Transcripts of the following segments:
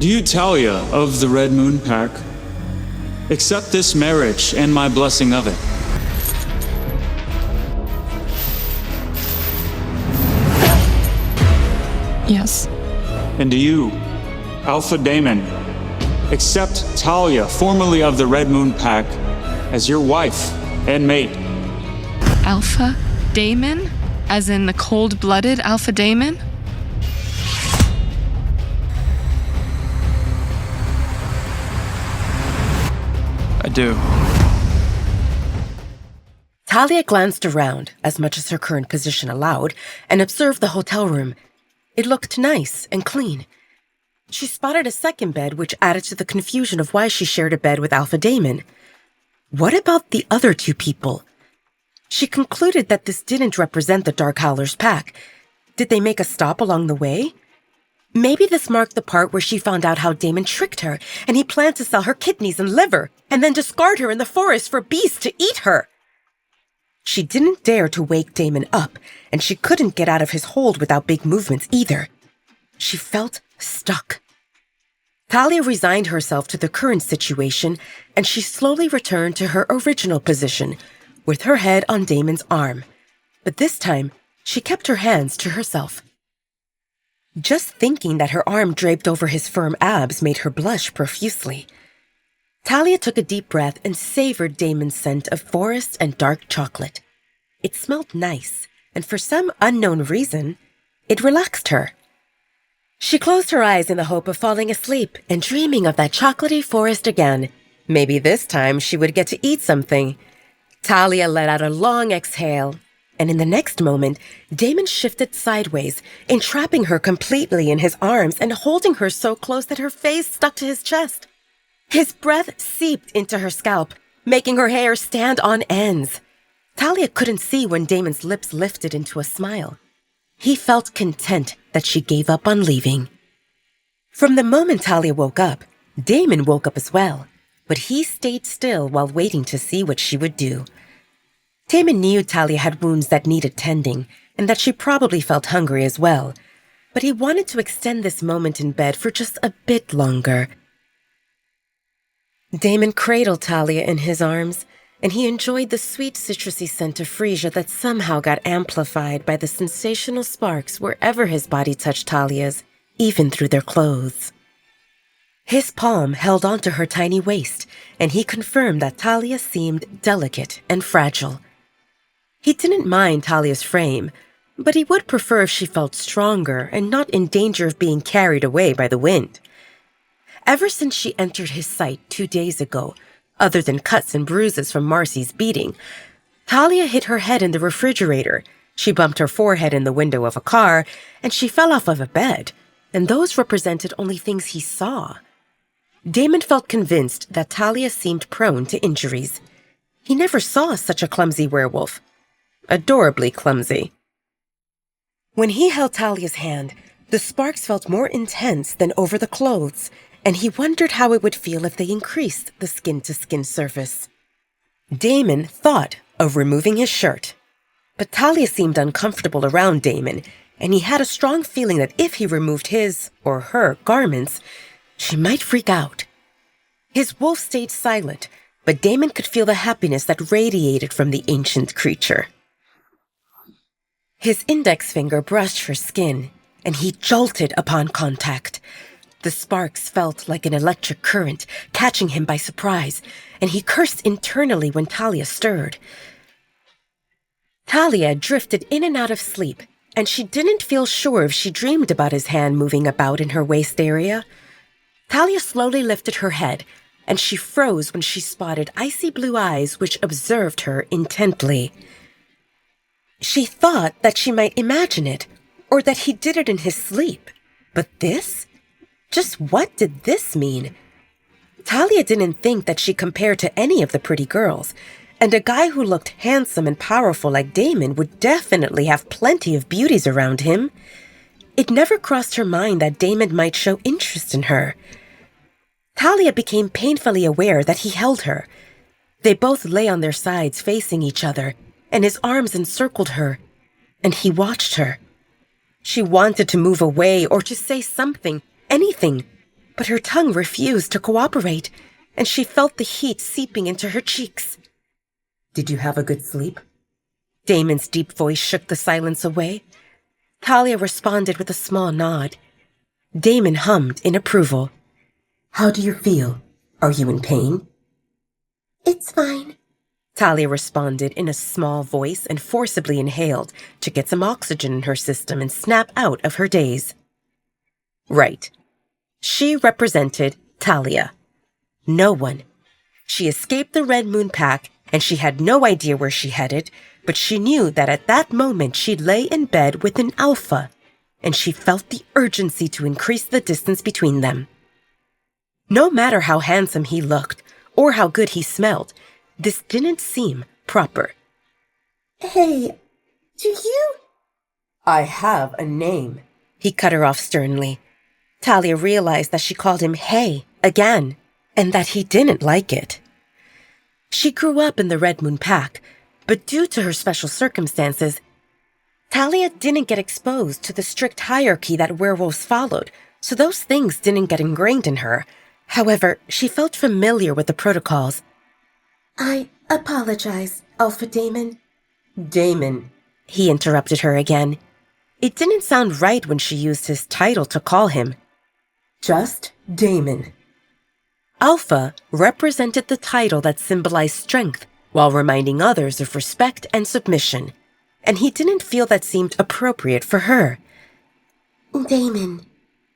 Do you, Talia of the Red Moon Pack, accept this marriage and my blessing of it? Yes. And do you, Alpha Damon, accept Talia, formerly of the Red Moon Pack, as your wife and mate? Alpha Damon? As in the cold-blooded Alpha Damon? I do. Talia glanced around, as much as her current position allowed, and observed the hotel room. It looked nice and clean. She spotted a second bed, which added to the confusion of why she shared a bed with Alpha Damon. What about the other two people? She concluded that this didn't represent the Dark Howlers pack. Did they make a stop along the way? Maybe this marked the part where she found out how Damon tricked her, and he planned to sell her kidneys and liver, and then discard her in the forest for beasts to eat her. She didn't dare to wake Damon up, and she couldn't get out of his hold without big movements either. She felt stuck. Talia resigned herself to the current situation, and she slowly returned to her original position, with her head on Damon's arm. But this time, she kept her hands to herself. Just thinking that her arm draped over his firm abs made her blush profusely. Talia took a deep breath and savored Damon's scent of forest and dark chocolate. It smelled nice, and for some unknown reason, it relaxed her. She closed her eyes in the hope of falling asleep and dreaming of that chocolatey forest again. Maybe this time she would get to eat something. Talia let out a long exhale, and in the next moment, Damon shifted sideways, entrapping her completely in his arms and holding her so close that her face stuck to his chest. His breath seeped into her scalp, making her hair stand on ends. Talia couldn't see when Damon's lips lifted into a smile. He felt content that she gave up on leaving. From the moment Talia woke up, Damon woke up as well, but he stayed still while waiting to see what she would do. Damon knew Talia had wounds that needed tending, and that she probably felt hungry as well, but he wanted to extend this moment in bed for just a bit longer. Damon cradled Talia in his arms, and he enjoyed the sweet citrusy scent of freesia that somehow got amplified by the sensational sparks wherever his body touched Talia's, even through their clothes. His palm held onto her tiny waist, and he confirmed that Talia seemed delicate and fragile. He didn't mind Talia's frame, but he would prefer if she felt stronger and not in danger of being carried away by the wind. Ever since she entered his sight 2 days ago, other than cuts and bruises from Marcy's beating, Talia hit her head in the refrigerator, she bumped her forehead in the window of a car, and she fell off of a bed, and those represented only things he saw. Damon felt convinced that Talia seemed prone to injuries. He never saw such a clumsy werewolf. Adorably clumsy. When he held Talia's hand, the sparks felt more intense than over the clothes, and he wondered how it would feel if they increased the skin-to-skin surface. Damon thought of removing his shirt, but Talia seemed uncomfortable around Damon, and he had a strong feeling that if he removed his or her garments, she might freak out. His wolf stayed silent, but Damon could feel the happiness that radiated from the ancient creature. His index finger brushed her skin, and he jolted upon contact. The sparks felt like an electric current, catching him by surprise, and he cursed internally when Talia stirred. Talia drifted in and out of sleep, and she didn't feel sure if she dreamed about his hand moving about in her waist area. Talia slowly lifted her head, and she froze when she spotted icy blue eyes which observed her intently. She thought that she might imagine it, or that he did it in his sleep. But this? Just what did this mean? Talia didn't think that she compared to any of the pretty girls, and a guy who looked handsome and powerful like Damon would definitely have plenty of beauties around him. It never crossed her mind that Damon might show interest in her. Talia became painfully aware that he held her. They both lay on their sides facing each other, and his arms encircled her, and he watched her. She wanted to move away or to say something, anything, but her tongue refused to cooperate, and she felt the heat seeping into her cheeks. "Did you have a good sleep?" Damon's deep voice shook the silence away. Talia responded with a small nod. Damon hummed in approval. "How do you feel? Are you in pain?" "It's fine," Talia responded in a small voice and forcibly inhaled to get some oxygen in her system and snap out of her daze. Right. She represented Talia. No one. She escaped the Red Moon Pack, and she had no idea where she headed, but she knew that at that moment she lay in bed with an alpha, and she felt the urgency to increase the distance between them. No matter how handsome he looked or how good he smelled, this didn't seem proper. "Hey, do you—" "I have a name," he cut her off sternly. Talia realized that she called him "hey" again, and that he didn't like it. She grew up in the Red Moon Pack, but due to her special circumstances, Talia didn't get exposed to the strict hierarchy that werewolves followed, so those things didn't get ingrained in her. However, she felt familiar with the protocols. "I apologize, Alpha Damon." "Damon," he interrupted her again. It didn't sound right when she used his title to call him. "Just Damon." Alpha represented the title that symbolized strength, while reminding others of respect and submission, and he didn't feel that seemed appropriate for her. "Damon,"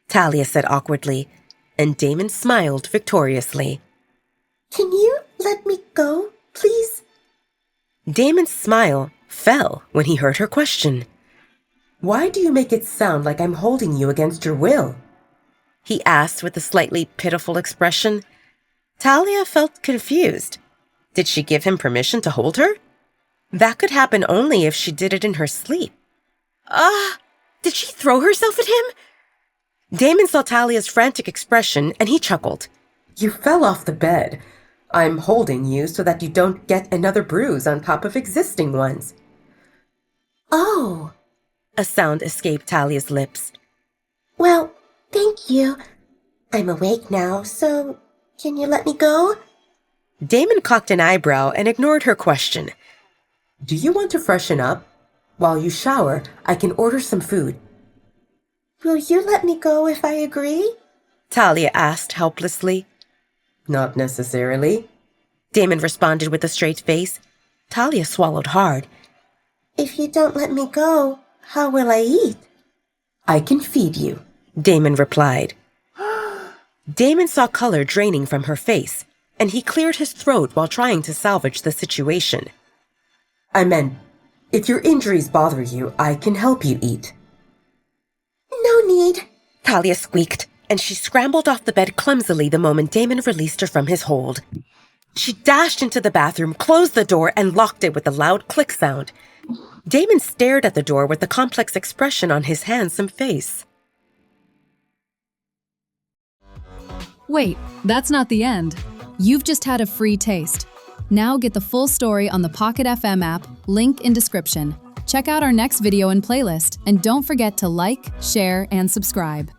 Talia said awkwardly, and Damon smiled victoriously. "Can you let me go, please?" Damon's smile fell when he heard her question. "Why do you make it sound like I'm holding you against your will?" he asked with a slightly pitiful expression. Talia felt confused. Did she give him permission to hold her? That could happen only if she did it in her sleep. Did she throw herself at him? Damon saw Talia's frantic expression and he chuckled. "You fell off the bed. I'm holding you so that you don't get another bruise on top of existing ones." "Oh," a sound escaped Talia's lips. "Well, thank you. I'm awake now, so can you let me go?" Damon cocked an eyebrow and ignored her question. "Do you want to freshen up? While you shower, I can order some food." "Will you let me go if I agree?" Talia asked helplessly. "Not necessarily," Damon responded with a straight face. Talia swallowed hard. "If you don't let me go, how will I eat?" "I can feed you," Damon replied. Damon saw color draining from her face, and he cleared his throat while trying to salvage the situation. "I meant, if your injuries bother you, I can help you eat." "No need," Talia squeaked, and she scrambled off the bed clumsily the moment Damon released her from his hold. She dashed into the bathroom, closed the door, and locked it with a loud click sound. Damon stared at the door with a complex expression on his handsome face. Wait, that's not the end. You've just had a free taste. Now get the full story on the Pocket FM app, link in description. Check out our next video and playlist, and don't forget to like, share, and subscribe.